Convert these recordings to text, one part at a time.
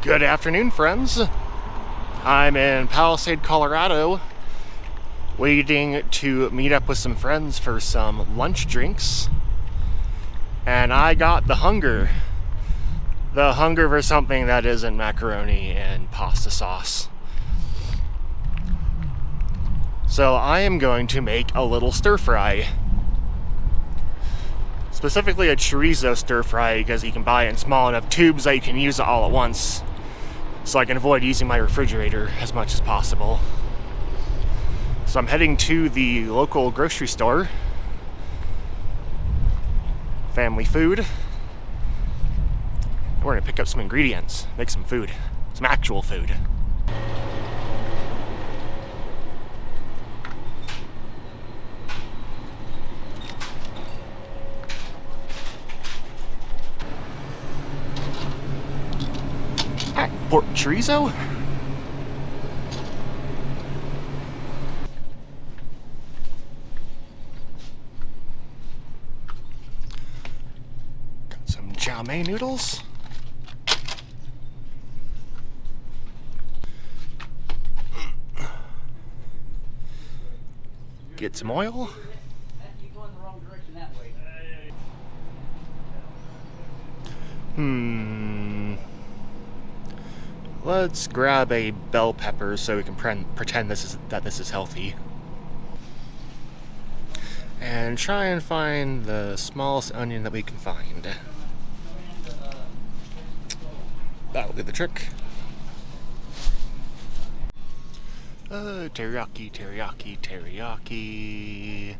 Good afternoon, friends. I'm in Palisade, Colorado, waiting to meet up with some friends for some lunch drinks. And I got the hunger. The hunger for something that isn't macaroni and pasta sauce. So I am going to make a little stir fry. Specifically a chorizo stir fry, because you can buy it in small enough tubes that you can use it all at once. So I can avoid using my refrigerator as much as possible. So I'm heading to the local grocery store. Family food. We're gonna pick up some ingredients, make some food, some actual food. Pork chorizo? Got some chow mein noodles. Get some oil. Let's grab a bell pepper so we can pretend that this is healthy. And try and find the smallest onion that we can find. That'll do the trick. Teriyaki, teriyaki, teriyaki.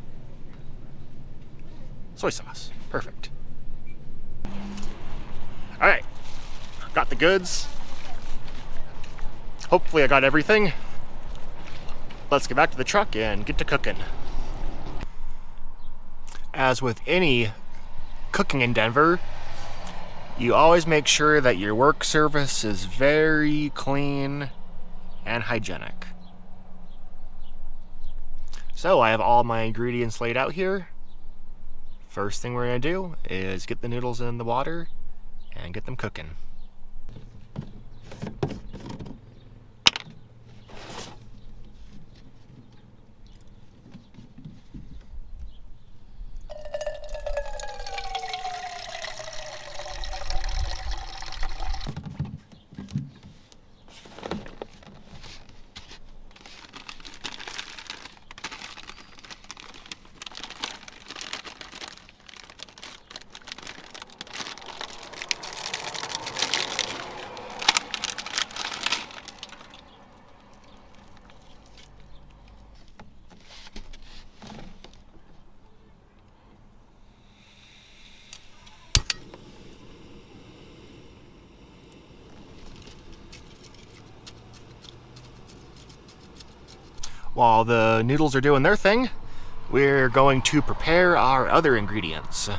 Soy sauce. Perfect. Alright. Got the goods. Hopefully I got everything. Let's get back to the truck and get to cooking. As with any cooking endeavor, you always make sure that your work surface is very clean and hygienic. So I have all my ingredients laid out here. First thing we're going to do is get the noodles in the water and get them cooking. While the noodles are doing their thing, we're going to prepare our other ingredients.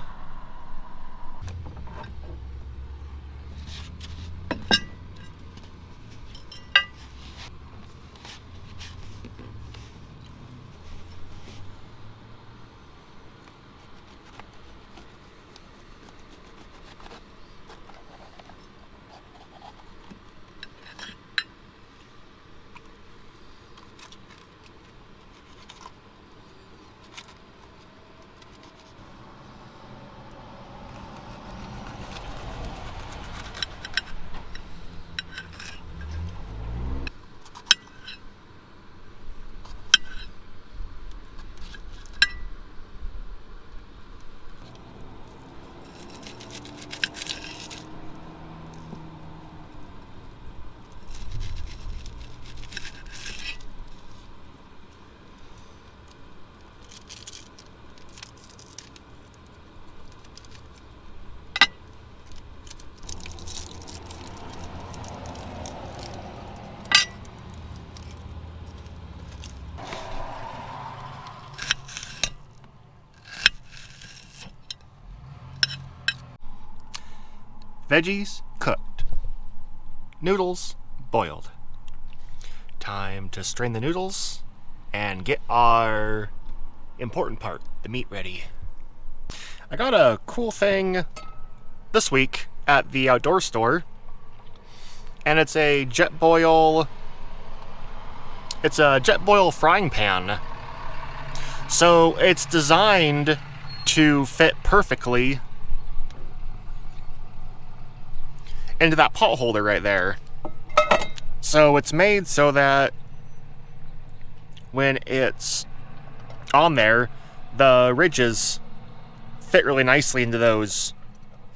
Veggies cooked. Noodles boiled. Time to strain the noodles and get our important part, the meat, ready. I got a cool thing this week at the outdoor store. and it's a jet boil. It's a jet boil frying pan. So it's designed to fit perfectly into that pot holder right there. So it's made so that when it's on there, the ridges fit really nicely into those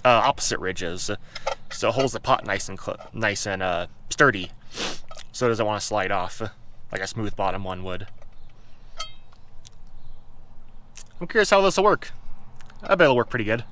opposite ridges. So it holds the pot nice and sturdy, so it doesn't want to slide off like a smooth bottom one would. I'm curious how this will work. I bet it'll work pretty good.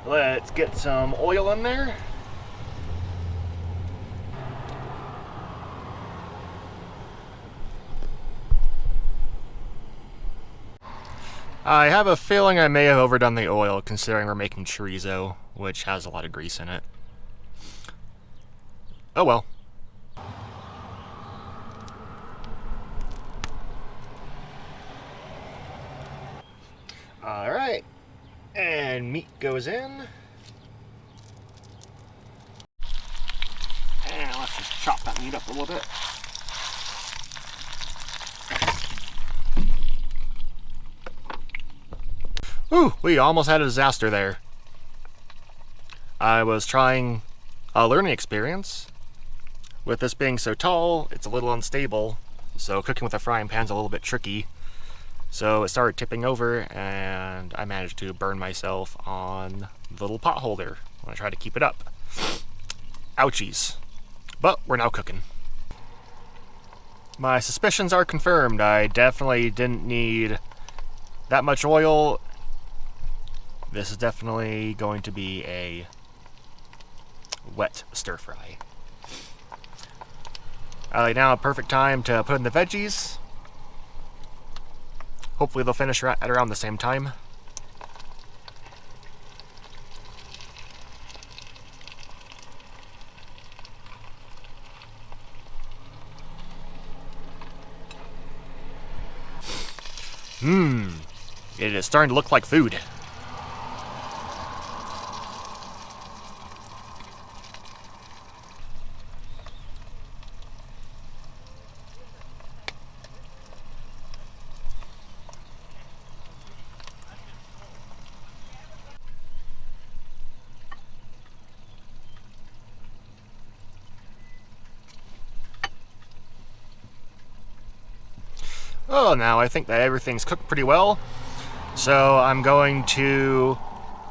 Let's get some oil in there. I have a feeling I may have overdone the oil, considering we're making chorizo, which has a lot of grease in it. Oh well. Alright, and meat goes in. And let's just chop that meat up a little bit. Ooh, we almost had a disaster there. I was trying a learning experience. With this being so tall, it's a little unstable, so cooking with a frying pan's a little bit tricky. So it started tipping over, and I managed to burn myself on the little pot holder when I tried to keep it up. Ouchies. But we're now cooking. My suspicions are confirmed. I definitely didn't need that much oil. This is definitely going to be a wet stir fry. Now a perfect time to put in the veggies. Hopefully they'll finish at around the same time. It is starting to look like food. Oh, now I think that everything's cooked pretty well. So I'm going to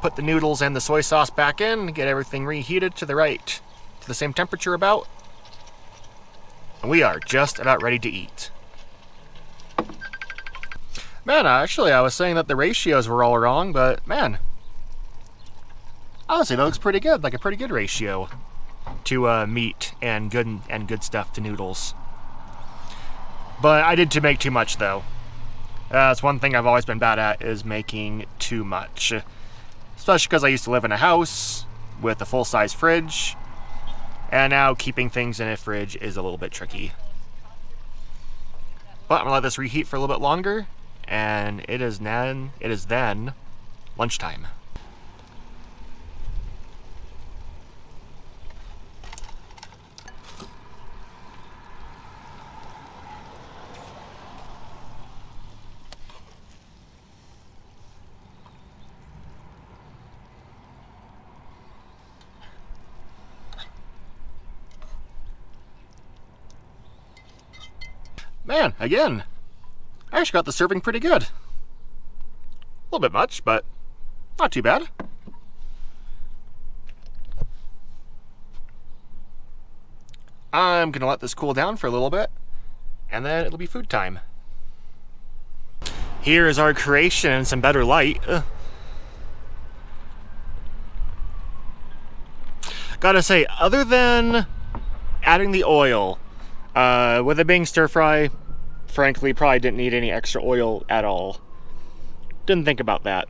put the noodles and the soy sauce back in, get everything reheated to the same temperature about. And we are just about ready to eat. Man, actually I was saying that the ratios were all wrong, but man, honestly that looks pretty good, like a pretty good ratio to meat and good stuff to noodles. But I did make too much though. That's one thing I've always been bad at, is making too much. Especially because I used to live in a house with a full-size fridge, and now keeping things in a fridge is a little bit tricky. But I'm gonna let this reheat for a little bit longer, and it is then lunchtime. Man, again, I actually got the serving pretty good. A little bit much, but not too bad. I'm gonna let this cool down for a little bit, and then it'll be food time. Here is our creation in some better light. Gotta say, other than adding the oil, with it being stir fry, frankly, probably didn't need any extra oil at all. Didn't think about that.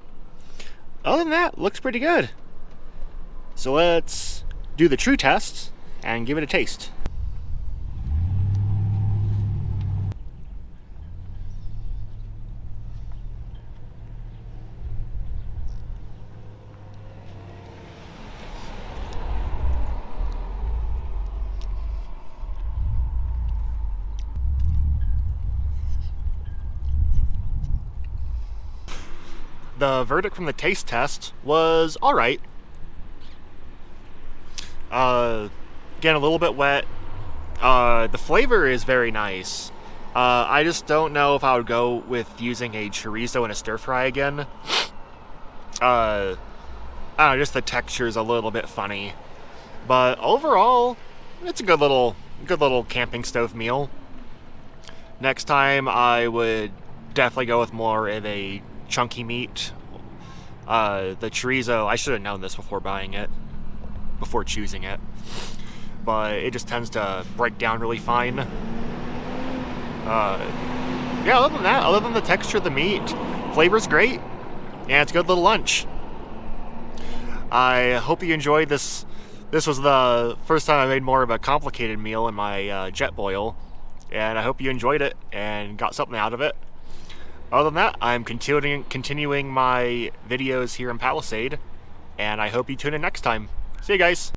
Other than that, looks pretty good. So let's do the true test and give it a taste. The verdict from the taste test was alright. Again, a little bit wet. The flavor is very nice. I just don't know if I would go with using a chorizo in a stir fry again. I don't know, just the texture is a little bit funny. But overall, it's a good little camping stove meal. Next time, I would definitely go with more of a chunky meat. The chorizo, I should have known this before buying it, before choosing it, but it just tends to break down really fine. Yeah, other than that, other than the texture of the meat, flavor's great, and it's a good little lunch. I hope you enjoyed this. This was the first time I made more of a complicated meal in my jet boil, and I hope you enjoyed it and got something out of it. Other than that, I'm continuing my videos here in Palisade, and I hope you tune in next time. See you guys!